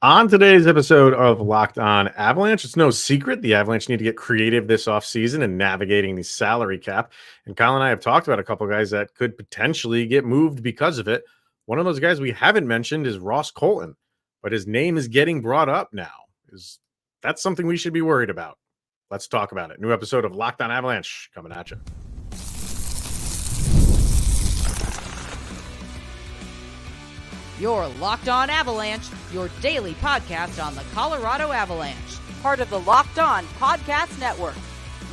On today's episode of Locked On Avalanche, it's no secret the Avalanche need to get creative this offseason in navigating the salary cap. And Kyle and I have talked about a couple guys that could potentially get moved because of it. One of those guys we haven't mentioned is Ross Colton, but his name is getting brought up now. Is that something we should be worried about? Let's talk about it. New episode of Locked On Avalanche coming at you. Your Locked On Avalanche, your daily podcast on the Colorado Avalanche. Part of the Locked On Podcast Network.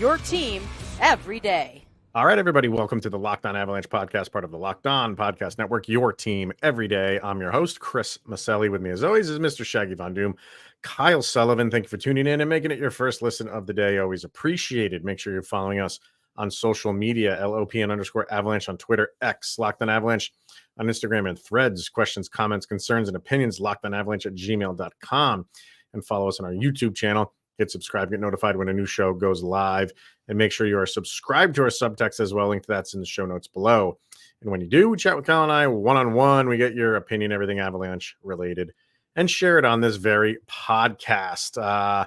Your team every day. All right, everybody, welcome to the Locked On Avalanche podcast, part of the Locked On Podcast Network, your team every day. I'm your host, Chris Maselli. With me, as always, is Mr. Shaggy Von Doom. Kyle Sullivan, thank you for tuning in and making it your first listen of the day. Always appreciated. Make sure you're following us on social media, LOPN_Avalanche on Twitter, X, Locked On Avalanche on Instagram and Threads. Questions, comments, concerns, and opinions, lockedonavalanche@gmail.com. And follow us on our YouTube channel. Hit subscribe, get notified when a new show goes live, and make sure you are subscribed to our subtext as well. Link to that's in the show notes below. And when you do, we chat with Kyle and I one-on-one. We get your opinion, everything Avalanche related, and share it on this very podcast. All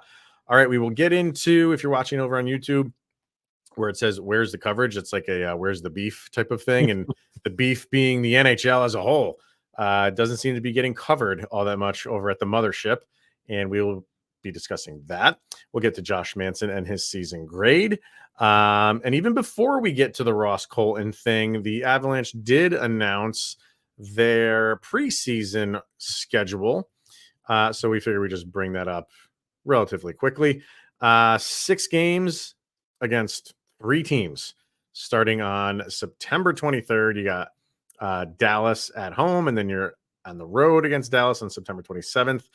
right, we will get into, if you're watching over on YouTube, where it says, where's the coverage? It's like a where's the beef type of thing. And the beef being the NHL as a whole doesn't seem to be getting covered all that much over at the mothership. And we will be discussing that. We'll get to Josh Manson and his season grade. And even before we get to the Ross Colton thing, the Avalanche did announce their preseason schedule. So we figured we just bring that up relatively quickly. 6 games against 3 teams starting on September 23rd. You got Dallas at home, and then you're on the road against Dallas on September 27th.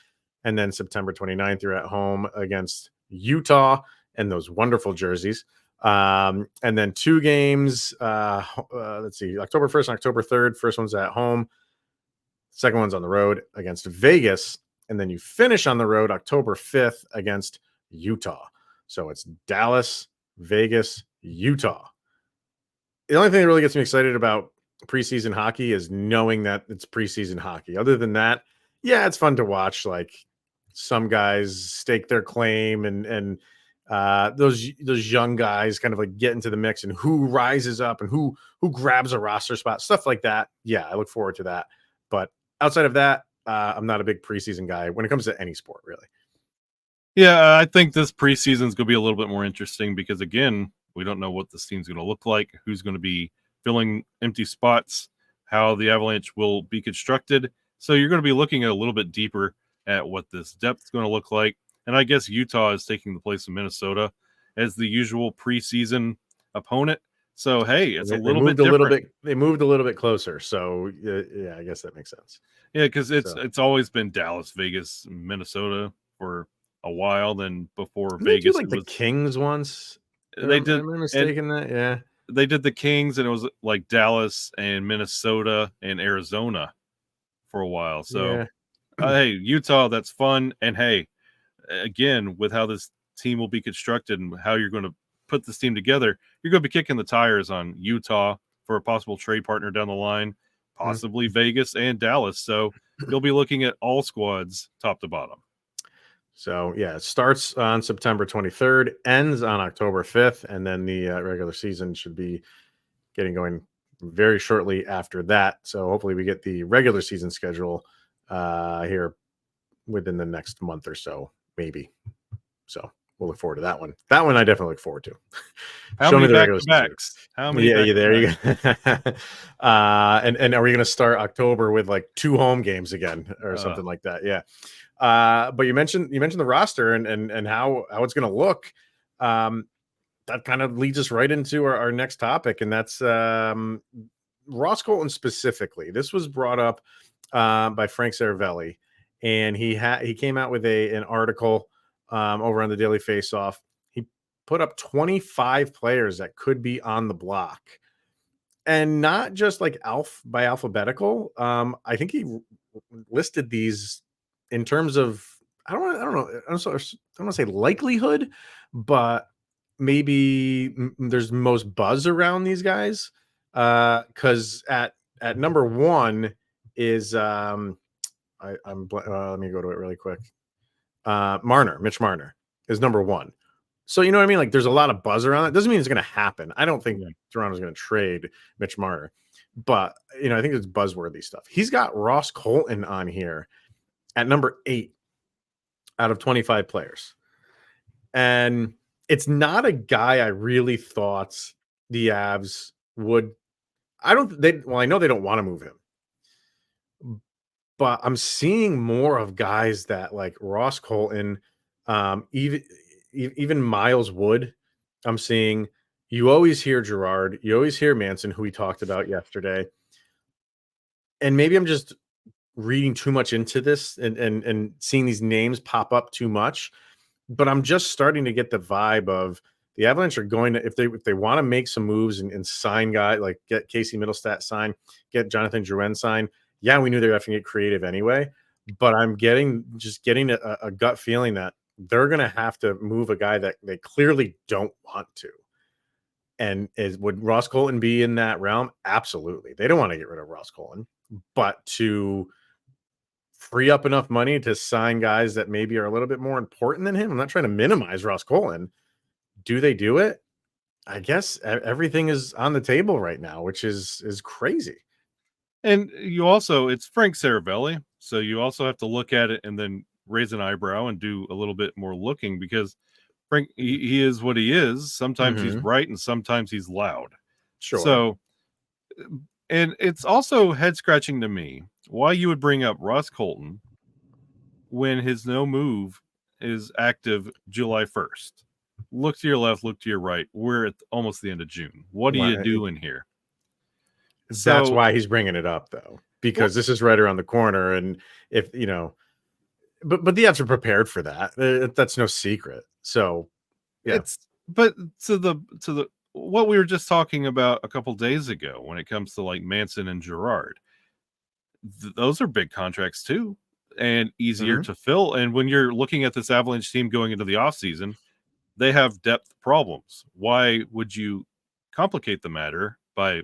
And then September 29th, you're at home against Utah and those wonderful jerseys. And then 2 games, let's see, October 1st and October 3rd. First one's at home. Second one's on the road against Vegas. And then you finish on the road October 5th against Utah. So it's Dallas, Vegas, Utah. The only thing that really gets me excited about preseason hockey is knowing that it's preseason hockey. Other than that, yeah, it's fun to watch. Like some guys stake their claim, and those young guys kind of like get into the mix, and who rises up and who grabs a roster spot, stuff like that. Yeah, I look forward to that. But outside of that, I'm not a big preseason guy when it comes to any sport, really. Yeah, I think this preseason is going to be a little bit more interesting because, again, we don't know what this team's going to look like, who's going to be filling empty spots, how the Avalanche will be constructed. So you're going to be looking at a little bit deeper at what this depth is going to look like. And I guess Utah is taking the place of Minnesota as the usual preseason opponent. So, hey, it's a little bit different. They moved a little bit closer. So, yeah, I guess that makes sense. Yeah, because it's always been Dallas, Vegas, Minnesota for a while. Then before Vegas, like the Kings once. They did. Am I mistaken that? Yeah, they did the Kings, and it was like Dallas and Minnesota and Arizona for a while. So, hey, Utah, that's fun. And hey, again, with how this team will be constructed and how you're going to put this team together, you're going to be kicking the tires on Utah for a possible trade partner down the line, possibly Vegas and Dallas. So you'll be looking at all squads top to bottom. So, yeah, it starts on September 23rd, ends on October 5th, and then the regular season should be getting going very shortly after that. So hopefully we get the regular season schedule here within the next month or so, maybe. So we'll look forward to that one. That one I definitely look forward to. How many back-to-backs? How many? Yeah, there you go. And are we going to start October with like 2 home games again or something like that? Yeah. But you mentioned the roster and how it's going to look. That kind of leads us right into our next topic, and that's Ross Colton specifically. This was brought up by Frank Seravalli, and he came out with an article over on the Daily Faceoff. He put up 25 players that could be on the block, and not just like by alphabetical. I think he listed these in terms of I don't want to say likelihood, but maybe there's most buzz around these guys. Because at number 1 is let me go to it really quick. Mitch Marner is number 1. So you know what I mean? Like there's a lot of buzz around it. Doesn't mean it's going to happen. I don't think Toronto's going to trade Mitch Marner, but I think it's buzzworthy stuff. He's got Ross Colton on here at number 8 out of 25 players. And it's not a guy I really thought the Avs would. I know they don't want to move him, but I'm seeing more of guys that like Ross Colton, even Miles Wood. I'm seeing. You always hear Girard, you always hear Manson, who we talked about yesterday. And maybe I'm just reading too much into this and seeing these names pop up too much, but I'm just starting to get the vibe of the Avalanche are going to, if they want to make some moves and sign guys, like get Casey Middlestat signed, get Jonathan Drouin signed. Yeah, we knew they were having to get creative anyway, but I'm getting a gut feeling that they're going to have to move a guy that they clearly don't want to. And would Ross Colton be in that realm? Absolutely. They don't want to get rid of Ross Colton, but to free up enough money to sign guys that maybe are a little bit more important than him. I'm not trying to minimize Ross Colton. Do they do it? I guess everything is on the table right now, which is crazy. And it's Frank Seravalli. So you also have to look at it and then raise an eyebrow and do a little bit more looking, because Frank, he is what he is. Sometimes he's right and sometimes he's loud. Sure. So, and it's also head scratching to me why you would bring up Ross Colton when his no move is active July 1st. Look to your left, look to your right. We're at almost the end of June. What are you doing here? That's why he's bringing it up, though, because this is right around the corner. And if but the Avs are prepared for that. That's no secret. So, yeah. But to the what we were just talking about a couple days ago, when it comes to like Manson and Girard, those are big contracts too, and easier to fill. And when you're looking at this Avalanche team going into the offseason, they have depth problems. Why would you complicate the matter by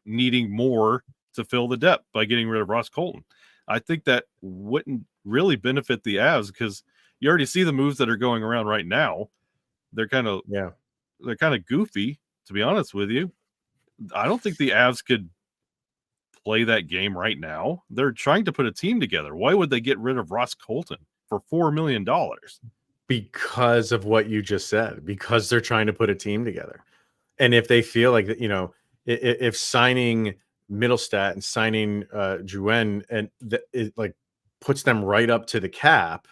needing more to fill the depth by getting rid of Ross Colton? I think that wouldn't really benefit the Avs, because you already see the moves that are going around right now. They're kind of goofy, to be honest with you. I don't think the Avs could play that game right now. They're trying to put a team together. Why would they get rid of Ross Colton for $4 million? Because of what you just said, because they're trying to put a team together. And if they feel like that, if signing Middlestat and signing Drouin and it like puts them right up to the cap,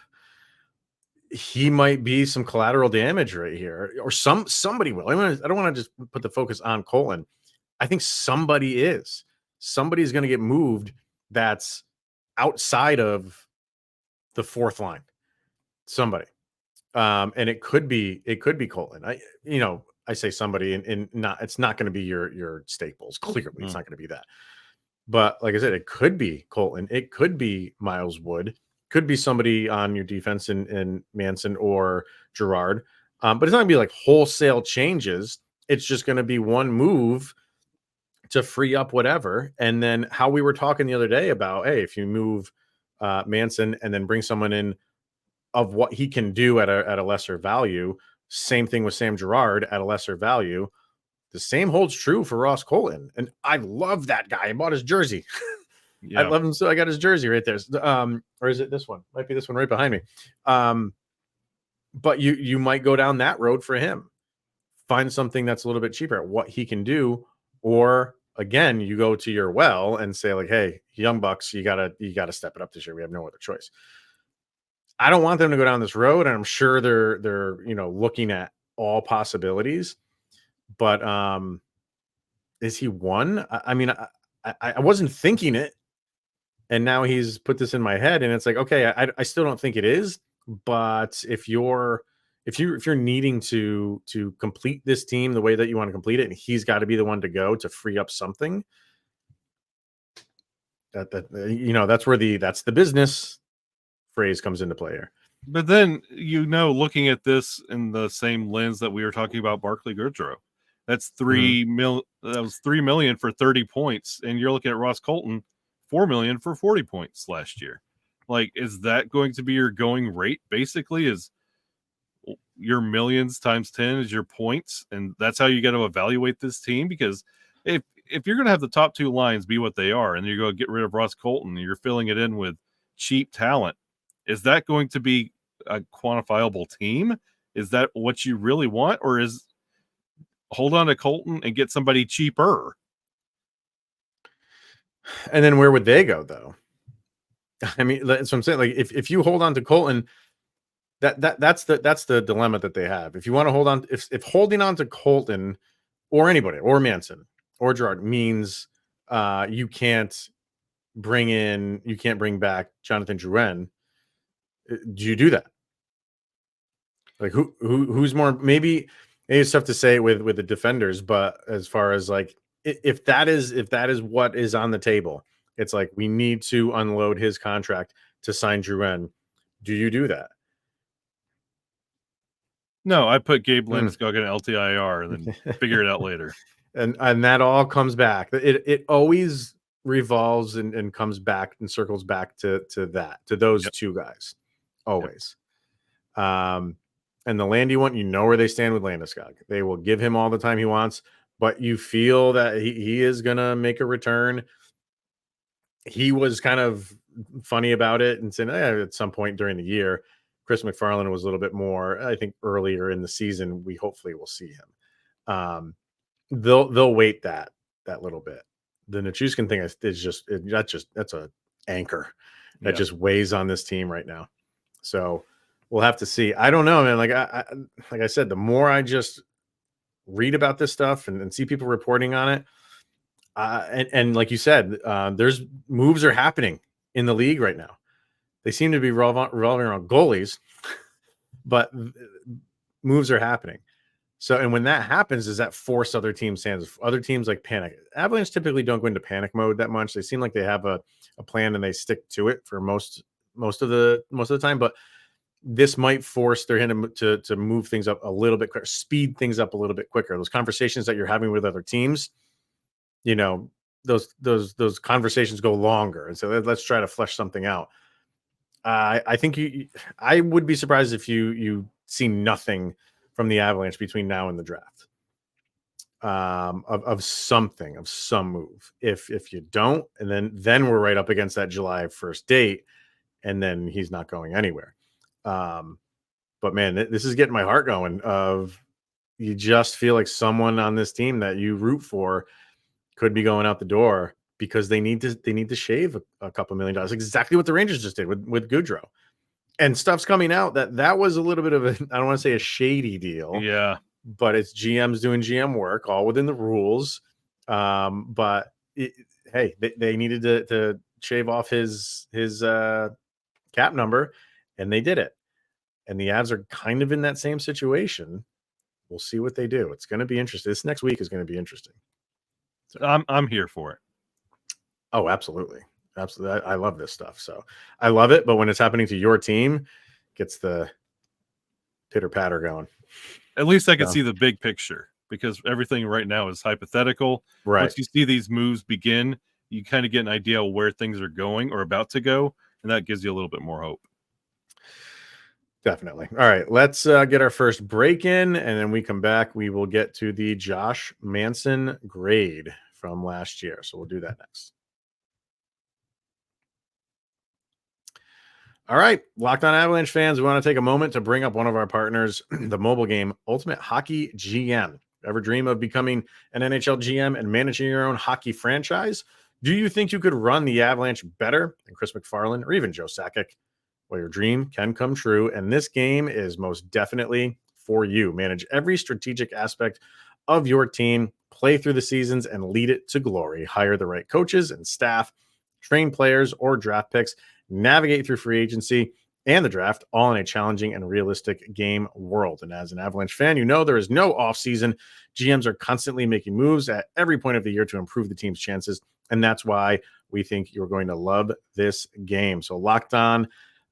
he might be some collateral damage right here, or somebody will. I don't want to just put the focus on Colton. I think somebody's going to get moved that's outside of the fourth line. Somebody. And it could be Colton. I say somebody and it's not going to be your staples. Clearly, it's not going to be that. But like I said, it could be Colton. It could be Miles Wood. Could be somebody on your defense in Manson or Girard. But it's not going to be like wholesale changes. It's just going to be one move to free up whatever. And then how we were talking the other day about, hey, if you move Manson and then bring someone in of what he can do at a lesser value, same thing with Sam Girard at a lesser value. The same holds true for Ross Colton. And I love that guy. I bought his jersey. Yeah. I love him. So I got his jersey right there. Or is it this one? Might be this one right behind me. But you might go down that road for him. Find something that's a little bit cheaper at what he can do. Or again, you go to your well and say like, hey, Young Bucks, you gotta step it up this year. We have no other choice. I don't want them to go down this road, and I'm sure they're looking at all possibilities. But is he one? I mean, I wasn't thinking it, and now he's put this in my head, and it's like, okay, I still don't think it is. But if you're needing to complete this team the way that you want to complete it, and he's got to be the one to go to free up something, that's the business phrase comes into play here. But then looking at this in the same lens that we were talking about Barclay Goodrow, that's $3 million for 30 points, and you're looking at Ross Colton, $4 million for 40 points last year. Like, is that going to be your going rate? Basically, is your millions times 10 is your points, and that's how you got to evaluate this team. Because if you're going to have the top two lines be what they are, and you're going to get rid of Ross Colton, and you're filling it in with cheap talent, is that going to be a quantifiable team? Is that what you really want, or is hold on to Colton and get somebody cheaper? And then where would they go, though? I mean, that's what I'm saying. Like, if you hold on to Colton, that's the dilemma that they have. If you want to hold on, if holding on to Colton or anybody or Manson or Gerard means you can't bring back Jonathan Drouin, do you do that? Like who's more? Maybe it's tough to say with the defenders, but as far as like if that is what is on the table, it's like we need to unload his contract to sign Drouin. Do you do that? No, I put Gabe Landeskog in LTIR and then figure it out later. And that all comes back. It always revolves and comes back and circles back to those two guys. Always. Yep. And the Landy one, you know where they stand with Landeskog. They will give him all the time he wants, but you feel that he is gonna make a return. He was kind of funny about it and saying at some point during the year. Chris McFarland was a little bit more, I think, earlier in the season. We hopefully will see him. They'll wait that little bit. The Nichushkin thing is just that's a anchor that just weighs on this team right now. So we'll have to see. I don't know, man. Like I said, the more I just read about this stuff and see people reporting on it, and like you said, there's moves are happening in the league right now. They seem to be revolving around goalies, but moves are happening. So, and when that happens, does that force other teams' hands? Other teams like panic. Avalanche typically don't go into panic mode that much. They seem like they have a plan and they stick to it for most of the time. But this might force their hand to move things up a little bit quicker, speed things up a little bit quicker. Those conversations that you're having with other teams, those conversations go longer, and so let's try to flesh something out. I think I would be surprised if you see nothing from the Avalanche between now and the draft of some move. If you don't, and then we're right up against that July 1st date, and then he's not going anywhere. But man, this is getting my heart going. You just feel like someone on this team that you root for could be going out the door, because they need to shave a couple $1 million. Exactly what the Rangers just did with Goudreau. And stuff's coming out that was a little bit of I don't want to say a shady deal. Yeah. But it's GMs doing GM work, all within the rules. But they needed to shave off his cap number, and they did it. And the Avs are kind of in that same situation. We'll see what they do. It's going to be interesting. This next week is going to be interesting. So I'm here for it. Oh, absolutely. Absolutely. I love this stuff. So I love it. But when it's happening to your team, gets the pitter patter going. At least I can see the big picture, because everything right now is hypothetical. Right. Once you see these moves begin, you kind of get an idea of where things are going or about to go, and that gives you a little bit more hope. Definitely. All right, let's get our first break in, and then we come back. We will get to the Josh Manson grade from last year. So we'll do that next. All right, Locked On Avalanche fans, we want to take a moment to bring up one of our partners, the mobile game Ultimate Hockey GM. Ever dream of becoming an NHL GM and managing your own hockey franchise? Do you think you could run the Avalanche better than Chris McFarland or even Joe Sakic? Well, your dream can come true, and this game is most definitely for you. Manage every strategic aspect of your team, play through the seasons, and lead it to glory. Hire the right coaches and staff, train players or draft picks, navigate through free agency and the draft, all in a challenging and realistic game world. And as an Avalanche fan, you know there is no offseason. GMs are constantly making moves at every point of the year to improve the team's chances, and that's why we think you're going to love this game. So Locked On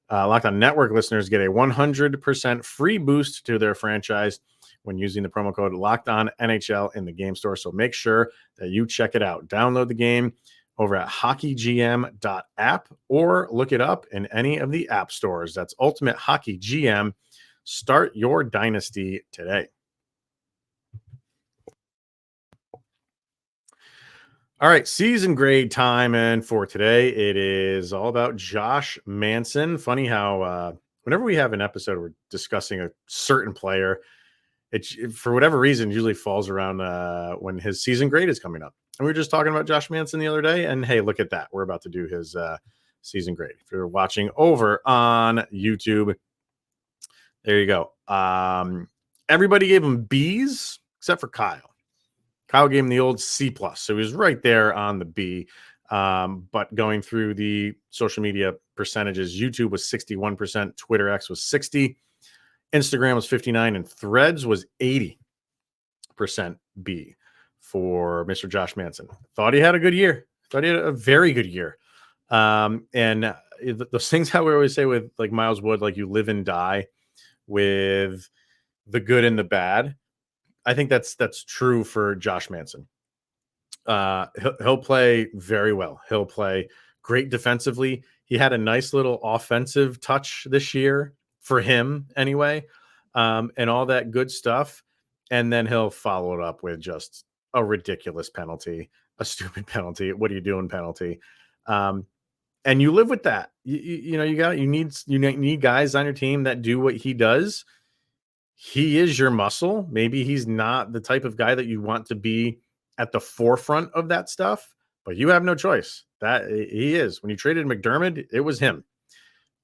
Network listeners get a 100% free boost to their franchise when using the promo code Locked On NHL in the game store. So make sure that you check it out. Download the game over at hockeygm.app or look it up in any of the app stores. That's Ultimate Hockey GM. Start your dynasty today. All right, season grade time. And for today, it is all about Josh Manson. Funny how whenever we have an episode, we're discussing a certain player, it for whatever reason usually falls around when his season grade is coming up. And we were just talking about Josh Manson the other day, and hey, look at that. We're about to do his season grade. If you're watching over on YouTube, there you go. Everybody gave him B's except for Kyle. Kyle gave him the old C+, so he was right there on the B. But going through the social media percentages, YouTube was 61%, Twitter X was 60%, Instagram was 59%, and Threads was 80% B for Mr. Josh Manson. Thought he had a good year. Thought he had a very good year. And those things how we always say with like Miles Wood, like you live and die with the good and the bad. I think that's true for Josh Manson. He'll play very well. He'll play great defensively. He had a nice little offensive touch this year for him anyway, and all that good stuff. And then he'll follow it up with just a ridiculous penalty, a stupid penalty. What are you doing penalty? And you live with that. You need guys on your team that do what he does. He is your muscle. Maybe he's not the type of guy that you want to be at the forefront of that stuff, but you have no choice. That he is. When you traded McDermott, it was him.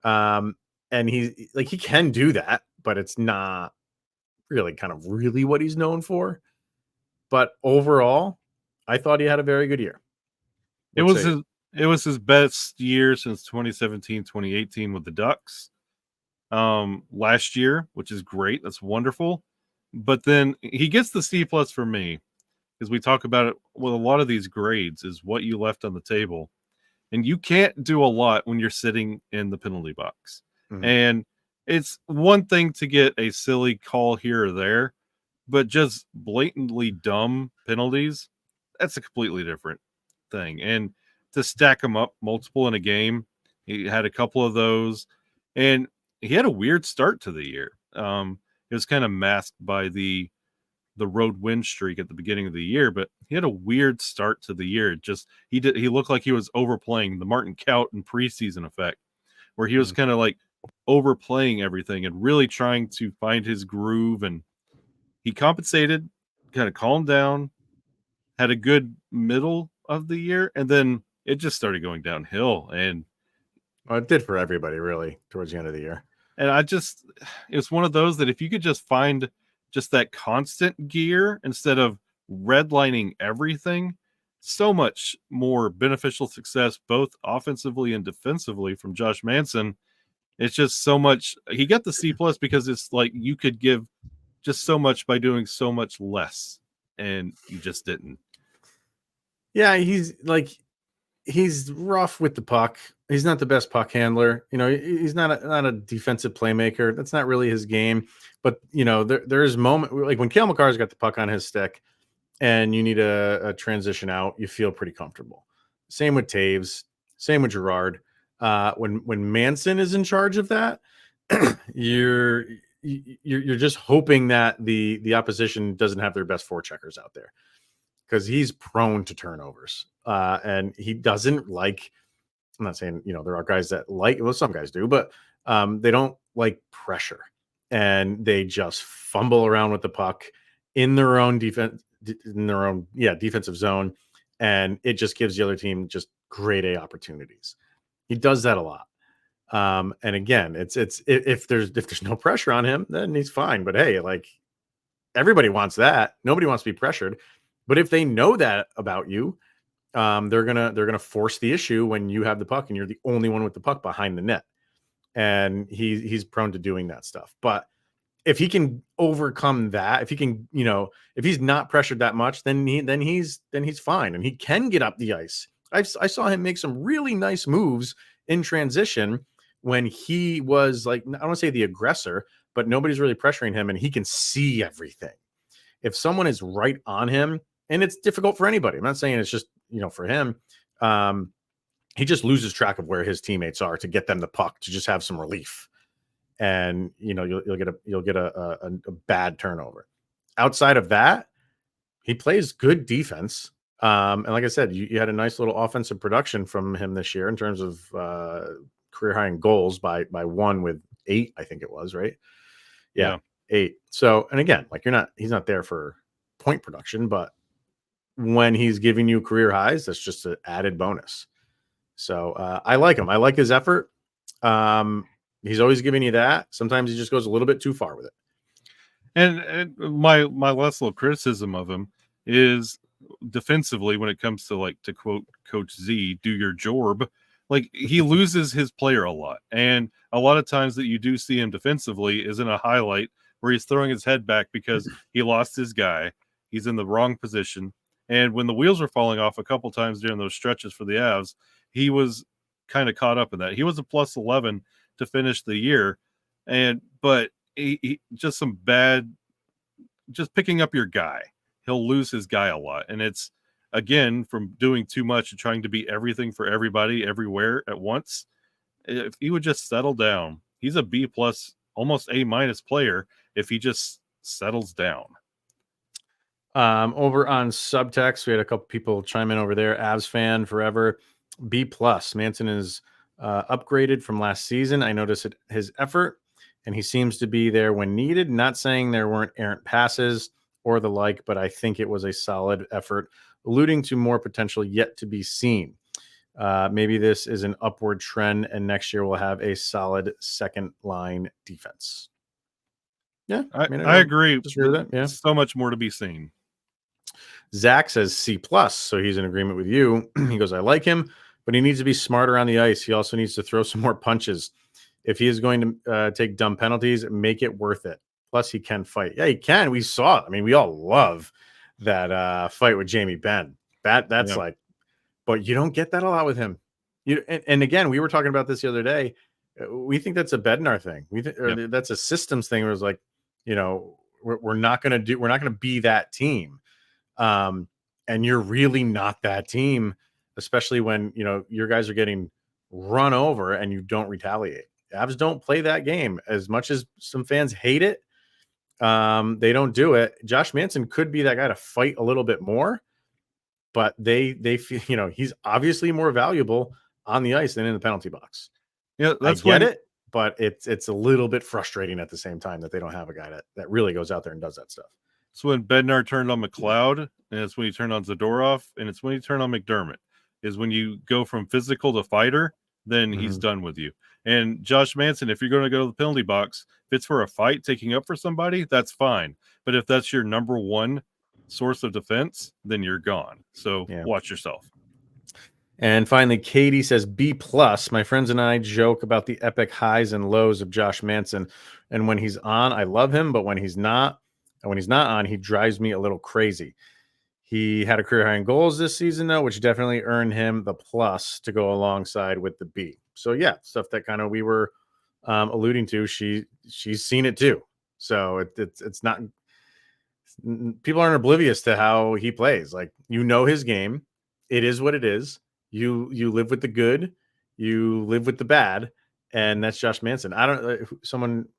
And he can do that, but it's not really what he's known for. But overall, I thought he had a very good year. It was his best year since 2017, 2018 with the Ducks. Last year, which is great. That's wonderful. But then he gets the C+ for me, because we talk about it with a lot of these grades is what you left on the table. And you can't do a lot when you're sitting in the penalty box. Mm-hmm. And it's one thing to get a silly call here or there, but just blatantly dumb penalties, that's a completely different thing. And to stack them up multiple in a game, he had a couple of those. And he had a weird start to the year. It was kind of masked by the road win streak at the beginning of the year, but he had a weird start to the year. He looked like he was overplaying the Martin Kaut and preseason effect, where he was kind of like overplaying everything and really trying to find his groove. And he compensated, kind of calmed down, had a good middle of the year, and then it just started going downhill. And it did for everybody really towards the end of the year. And it's one of those that if you could just find just that constant gear instead of redlining everything, so much more beneficial success, both offensively and defensively from Josh Manson. It's just so much. He got the C+ because it's like you could give just so much by doing so much less, and you just didn't. Yeah, he's rough with the puck. He's not the best puck handler. He's not a defensive playmaker. That's not really his game. But, there's moment like when Cale Makar's got the puck on his stick and you need a transition out, you feel pretty comfortable. Same with Taves. Same with Gerard. When Manson is in charge of that, you're just hoping that the opposition doesn't have their best forecheckers out there, because he's prone to turnovers. And he doesn't like, I'm not saying, there are guys that some guys do, but they don't like pressure, and they just fumble around with the puck in their own defensive zone. And it just gives the other team just grade A opportunities. He does that a lot. And again, it's if there's no pressure on him, then he's fine. But hey, like everybody wants that. Nobody wants to be pressured. But if they know that about you, they're gonna force the issue when you have the puck and you're the only one with the puck behind the net. And he's prone to doing that stuff. But if he can overcome that, if he can, if he's not pressured that much, then he's fine, and he can get up the ice. I saw him make some really nice moves in transition when he was like, I don't want to say the aggressor, but nobody's really pressuring him, and he can see everything. If someone is right on him, and it's difficult for anybody, I'm not saying it's just for him. he just loses track of where his teammates are to get them the puck to just have some relief, and you'll get a bad turnover. Outside of that, he plays good defense. And like I said, you had a nice little offensive production from him this year in terms of career high in goals by one with 8, I think it was, right? Yeah, 8. So, and again, like he's not there for point production, but when he's giving you career highs, that's just an added bonus. So I like him. I like his effort. He's always giving you that. Sometimes he just goes a little bit too far with it. And my last little criticism of him is defensively, when it comes to, like, to quote Coach Z, do your job. Like, he loses his player a lot, and a lot of times that you do see him defensively is in a highlight where he's throwing his head back because he lost his guy. He's in the wrong position, and when the wheels were falling off a couple times during those stretches for the Avs, he was kind of caught up in that. He was a plus 11 to finish the year, but he just some bad, just picking up your guy. He'll lose his guy a lot, and it's, again, from doing too much and trying to be everything for everybody everywhere at once. If he would just settle down, he's a B plus, almost A minus player if he just settles down. Over on Subtext, we had a couple people chime in over there. Avs fan forever, B plus. Manson is upgraded from last season. I noticed his effort, and he seems to be there when needed. Not saying there weren't errant passes or the like, but I think it was a solid effort, alluding to more potential yet to be seen. Maybe this is an upward trend, and next year we'll have a solid second line defense. Yeah, I agree. Disagree with that. Yeah, so much more to be seen. Zach says C plus, so he's in agreement with you. He goes, I like him, but he needs to be smarter on the ice. He also needs to throw some more punches. If he is going to take dumb penalties, make it worth it. Plus, he can fight. Yeah, he can. We saw it. I mean, we all love that fight with Jamie Benn. That's like, but you don't get that a lot with him. And again, we were talking about this the other day. We think that's a Bednar thing. That's a systems thing. Where it's like, we're not going to be that team. And you're really not that team, especially when, your guys are getting run over and you don't retaliate. Avs don't play that game as much as some fans hate it. They don't do it. Josh Manson could be that guy to fight a little bit more, but they feel, he's obviously more valuable on the ice than in the penalty box. Yeah, I get it, but it's a little bit frustrating at the same time that they don't have a guy that really goes out there and does that stuff. It's when Bednar turned on McLeod, and it's when he turned on Zadorov, and it's when he turned on McDermott. Is when you go from physical to fighter, then he's done with you. And Josh Manson, if you're going to go to the penalty box, if it's for a fight, taking up for somebody, that's fine. But if that's your number one source of defense, then you're gone. So watch yourself. And finally, Katie says B plus. My friends and I joke about the epic highs and lows of Josh Manson. And when he's on, I love him. But when he's not on, he drives me a little crazy. He had a career high in goals this season, though, which definitely earned him the plus to go alongside with the B. So, yeah, stuff that kind of we were alluding to. She's seen it, too. So it's not – people aren't oblivious to how he plays. Like, his game. It is what it is. You live with the good. You live with the bad. And that's Josh Manson. I don't – someone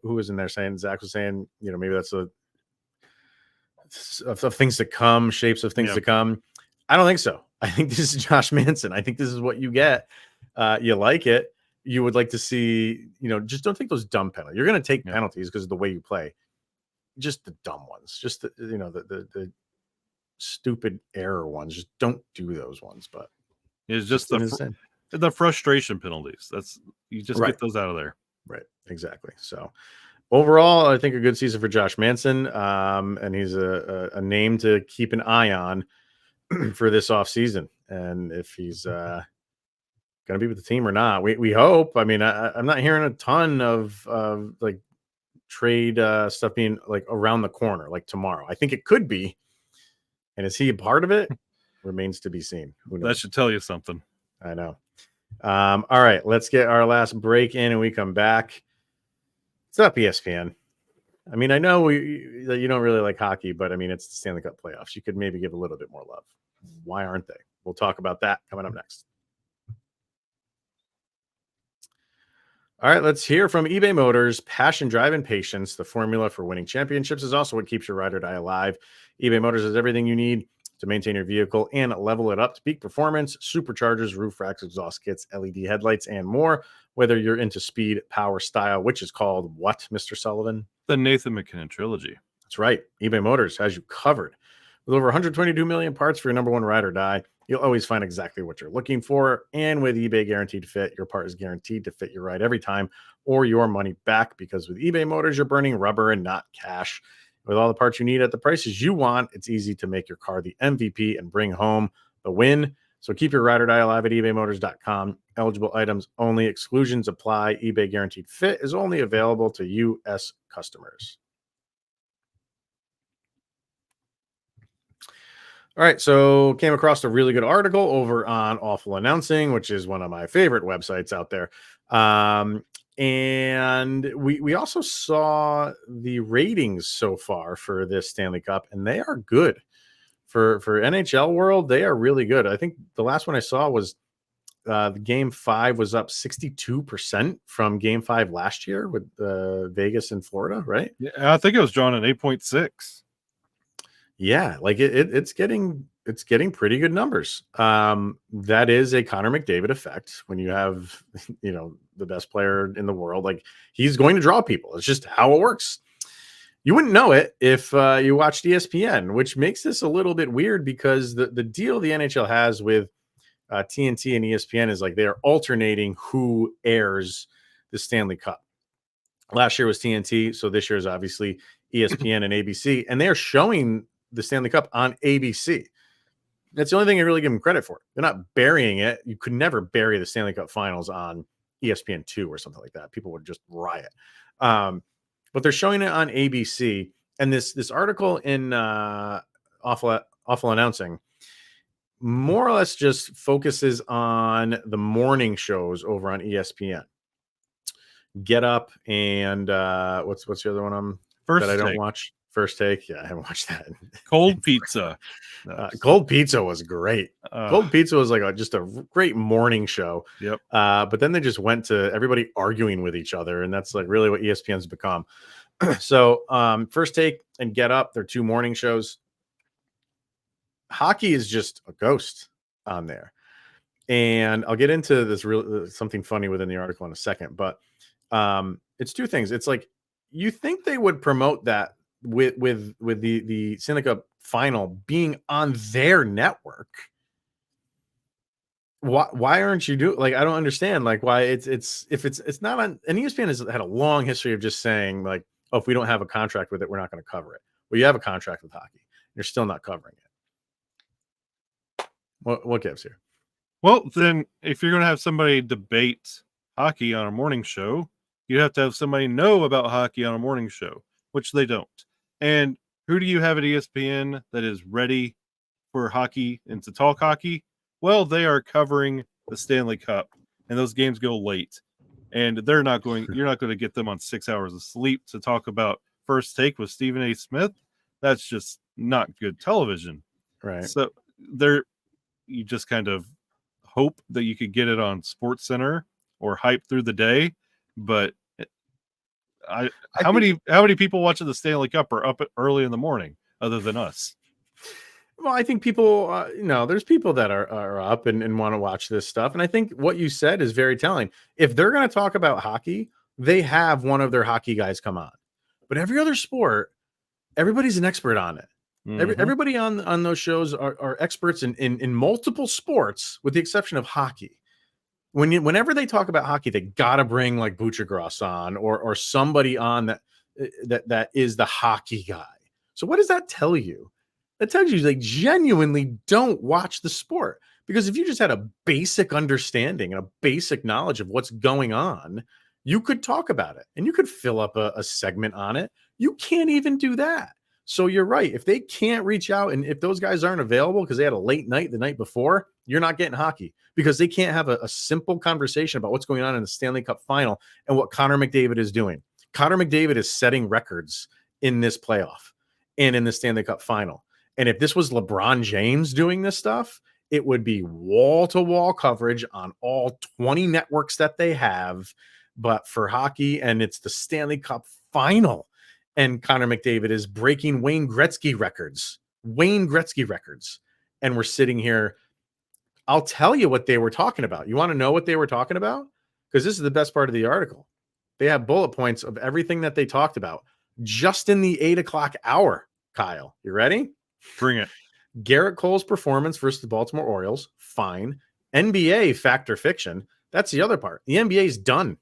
who was in there saying – Zach was saying, maybe that's of things to come, shapes of things to come. I don't think so. I think this is Josh Manson. I think this is what you get. You like it. You would like to see, just don't take those dumb penalties. You're going to take penalties because of the way you play. Just the dumb ones. Just the stupid error ones. Just don't do those ones. But it's just the frustration penalties. You just get those out of there. Right. Exactly. So overall, I think a good season for Josh Manson, and he's a name to keep an eye on for this offseason. And if he's going to be with the team or not, we hope. I mean, I'm not hearing a ton of like trade stuff being like around the corner, like tomorrow. I think it could be. And is he a part of it? Remains to be seen. Who knows? That should tell you something. I know. All right, let's get our last break in and we come back. It's up ESPN. I mean, I know that you don't really like hockey, but I mean, it's the Stanley Cup playoffs. You could maybe give a little bit more love. Why aren't they? We'll talk about that coming up next. All right, let's hear from eBay Motors. Passion, drive, and patience. The formula for winning championships is also what keeps your ride or die alive. eBay Motors has everything you need to maintain your vehicle and level it up to peak performance: superchargers, roof racks, exhaust kits, LED headlights, and more. Whether you're into speed, power, style, which is called what, Mr. Sullivan? The Nathan McKinnon trilogy. That's right. eBay Motors has you covered. With over 122 million parts for your number one ride or die, you'll always find exactly what you're looking for. And with eBay Guaranteed Fit, your part is guaranteed to fit your ride every time or your money back, because with eBay Motors, you're burning rubber and not cash. With all the parts you need at the prices you want, it's easy to make your car the MVP and bring home the win. So keep your ride or die alive at ebaymotors.com. Eligible items only. Exclusions apply. eBay Guaranteed Fit is only available to U.S. customers. All right, so came across a really good article over on Awful Announcing, which is one of my favorite websites out there. And we also saw the ratings so far for this Stanley Cup, and they are good. For NHL world, they are really good. I think the last one I saw was the Game 5 was up 62% from Game 5 last year with Vegas and Florida, right? Yeah, I think it was drawn at 8.6. Yeah, like it's getting pretty good numbers. That is a Connor McDavid effect. When you have, the best player in the world, like, he's going to draw people. It's just how it works. You wouldn't know it if you watched ESPN, which makes this a little bit weird, because the deal the NHL has with TNT and ESPN is like they're alternating who airs the Stanley Cup. Last year was TNT, so this year is obviously ESPN and ABC, and they're showing the Stanley Cup on ABC. That's the only thing I really give them credit for. They're not burying it. You could never bury the Stanley Cup Finals on ESPN2 or something like that. People would just riot. But they're showing it on ABC. And this article in Awful Announcing more or less just focuses on the morning shows over on ESPN. Get Up and what's the other one First that I don't Take. watch? First Take. Yeah, I haven't watched that. Cold Pizza. Cold Pizza was great. Cold Pizza was like just a great morning show. Yep. But then they just went to everybody arguing with each other, and that's like really what ESPN's become. So First Take and Get Up, they're two morning shows. Hockey is just a ghost on there. And I'll get into this something funny within the article in a second, but it's two things. It's like, you think they would promote that with the Stanley Cup final being on their network. Why aren't you doing, like, I don't understand, like, why it's not on. And ESPN has had a long history of just saying, like, oh, if we don't have a contract with it, we're not going to cover it. Well, you have a contract with hockey, you're still not covering it. What gives here? Well, then if you're going to have somebody debate hockey on a morning show, you have to have somebody know about hockey on a morning show, which they don't. And who do you have at ESPN that is ready for hockey and to talk hockey? Well, they are covering the Stanley Cup, and those games go late. And you're not going to get them on 6 hours of sleep to talk about First Take with Stephen A. Smith. That's just not good television. Right. So you just kind of hope that you could get it on Sports Center or Hype through the day. But how many people watching the Stanley Cup are up early in the morning other than us? Well, I think people, there's people that are up and want to watch this stuff. And I think what you said is very telling. If they're going to talk about hockey, they have one of their hockey guys come on. But every other sport, everybody's an expert on it. Mm-hmm. Everybody on those shows are experts in multiple sports, with the exception of hockey. Whenever they talk about hockey, they got to bring like Buchagras on or somebody on that is the hockey guy. So what does that tell you? That tells you they genuinely don't watch the sport. Because if you just had a basic understanding and a basic knowledge of what's going on, you could talk about it and you could fill up a segment on it. You can't even do that. So you're right. If they can't reach out, and if those guys aren't available because they had a late night the night before, you're not getting hockey, because they can't have a simple conversation about what's going on in the Stanley Cup final and what Connor McDavid is doing. Connor McDavid is setting records in this playoff and in the Stanley Cup final. And if this was LeBron James doing this stuff, It would be wall-to-wall coverage on all 20 networks that they have, but for hockey, and it's the Stanley Cup final, and Connor McDavid is breaking Wayne Gretzky records. And we're sitting here. I'll tell you what they were talking about. You want to know what they were talking about? Because this is the best part of the article. They have bullet points of everything that they talked about just in the 8 o'clock hour. Kyle, you ready? Bring it. Garrett Cole's performance versus the Baltimore Orioles, fine. NBA fact or fiction, that's the other part. The NBA is done.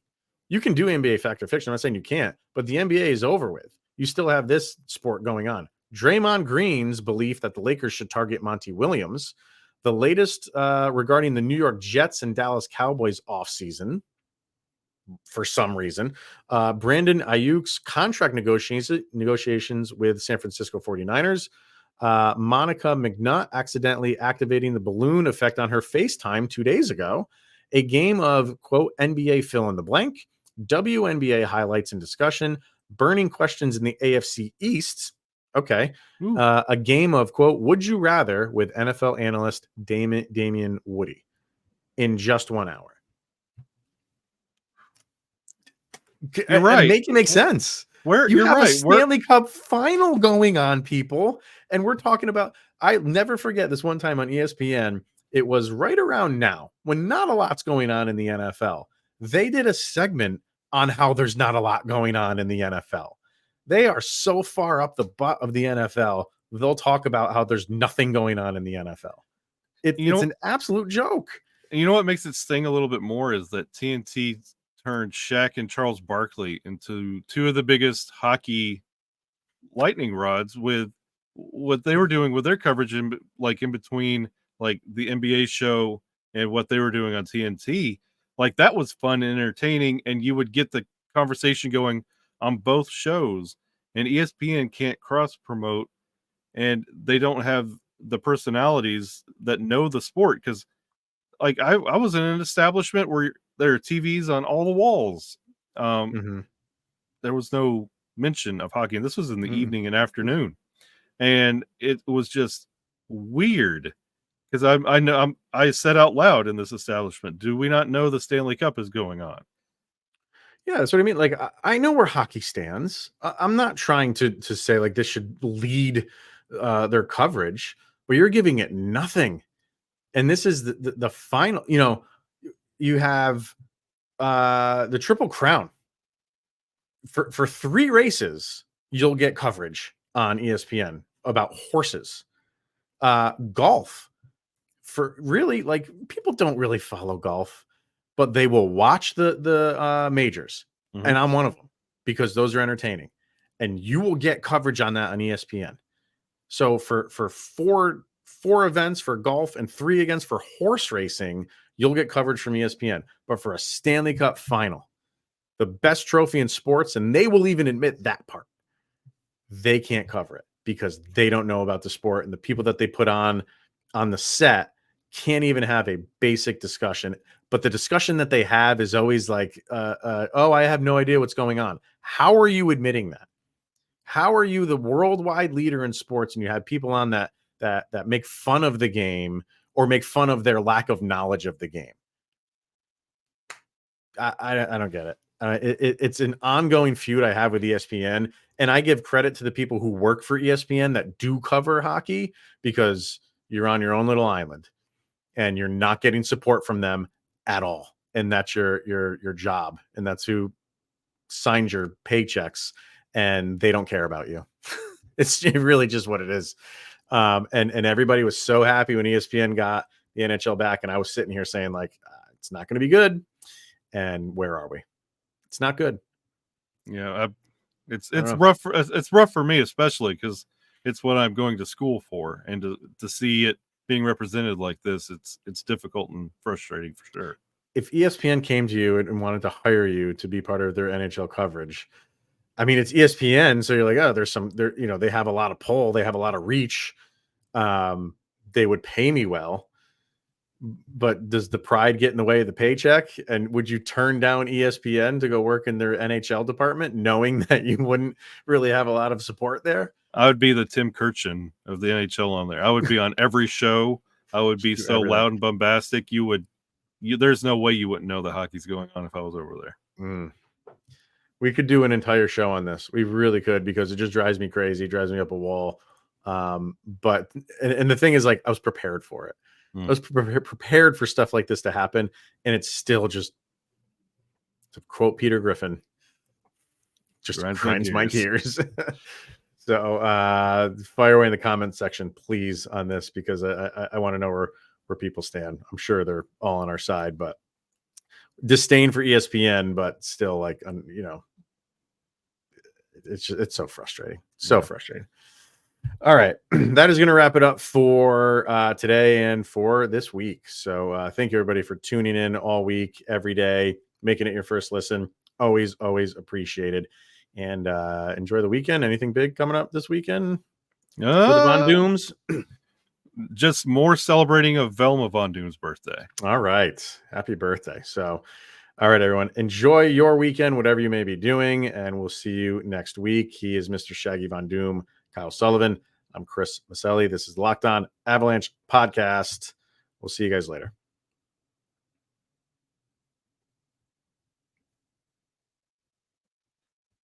You can do NBA fact or fiction. I'm not saying you can't, but the NBA is over with. You still have this sport going on. Draymond Green's belief that the Lakers should target Monty Williams. The latest regarding the New York Jets and Dallas Cowboys offseason, for some reason. Brandon Ayuk's contract negotiations with San Francisco 49ers. Monica McNutt accidentally activating the balloon effect on her FaceTime 2 days ago. A game of, quote, NBA fill in the blank. WNBA highlights and discussion. Burning questions in the AFC East. Okay. A game of, quote, would you rather with NFL analyst Damian Woody in just 1 hour. You're right. Make it make sense. You're have right. a Stanley Cup final going on, people. And we're talking about, I never forget this one time on ESPN. It was right around now when not a lot's going on in the NFL. They did a segment on how there's not a lot going on in the NFL. They are so far up the butt of the NFL. They'll talk about how there's nothing going on in the NFL. It's an absolute joke. And you know what makes it sting a little bit more is that TNT turned Shaq and Charles Barkley into two of the biggest hockey lightning rods with what they were doing with their coverage in between like the NBA show and what they were doing on TNT. Like that was fun and entertaining, and you would get the conversation going on both shows. And ESPN can't cross promote, and they don't have the personalities that know the sport. Because like I was in an establishment where there are TVs on all the walls. There was no mention of hockey, and this was in the evening and afternoon, and it was just weird because I said out loud in this establishment, "Do we not know the Stanley Cup is going on?" Yeah, that's what I mean. Like, I know where hockey stands. I'm not trying to say like this should lead their coverage, but you're giving it nothing. And this is the final. You know, you have the Triple Crown for 3 races. You'll get coverage on ESPN about horses. Golf, for really, like, people don't really follow golf, but they will watch the majors, and I'm one of them because those are entertaining, and you will get coverage on that on ESPN. So for 4 events for golf and 3 against for horse racing, you'll get coverage from ESPN. But for a Stanley Cup final, the best trophy in sports, and they will even admit that part, they can't cover it because they don't know about the sport, and the people that they put on the set can't even have a basic discussion. But the discussion that they have is always like, oh, I have no idea what's going on. How are you admitting that? How are you the worldwide leader in sports and you have people on that make fun of the game or make fun of their lack of knowledge of the game? I don't get it. It's an ongoing feud I have with ESPN, and I give credit to the people who work for ESPN that do cover hockey because you're on your own little island and you're not getting support from them at all. And that's your job. And that's who signs your paychecks, and they don't care about you. It's really just what it is. And everybody was so happy when ESPN got the NHL back. And I was sitting here saying like, it's not going to be good. And where are we? It's not good. Yeah. It's rough. It's rough for me, especially because it's what I'm going to school for, and to see it being represented like this, it's difficult and frustrating for sure. If ESPN came to you and wanted to hire you to be part of their NHL coverage, I mean, it's ESPN, so you're like, oh, they have a lot of pull, they have a lot of reach. They would pay me well, but does the pride get in the way of the paycheck? And would you turn down ESPN to go work in their NHL department, knowing that you wouldn't really have a lot of support there? I would be the Tim Kurchin of the NHL on there. I would be on every show I would be so loud and bombastic. There's no way you wouldn't know that hockey's going on if I was over there. We could do an entire show on this. We really could, because it just drives me crazy, drives me up a wall. But the thing is, like, I was prepared for it. I was prepared for stuff like this to happen, and it's still just, to quote Peter Griffin, just grinds my gears. So fire away in the comments section, please, on this, because I want to know where people stand. I'm sure they're all on our side, but disdain for ESPN, but still, like, you know, it's so frustrating. Frustrating. All right. That is going to wrap it up for today and for this week. So thank you, everybody, for tuning in all week, every day, making it your first listen. Always appreciated. And enjoy the weekend. Anything big coming up this weekend for the Von Dooms? Just more celebrating of Velma Von Doom's birthday. All right. Happy birthday. So, all right, everyone. Enjoy your weekend, whatever you may be doing, and we'll see you next week. He is Mr. Shaggy Von Doom, Kyle Sullivan. I'm Chris Maselli. This is the Locked On Avalanche podcast. We'll see you guys later.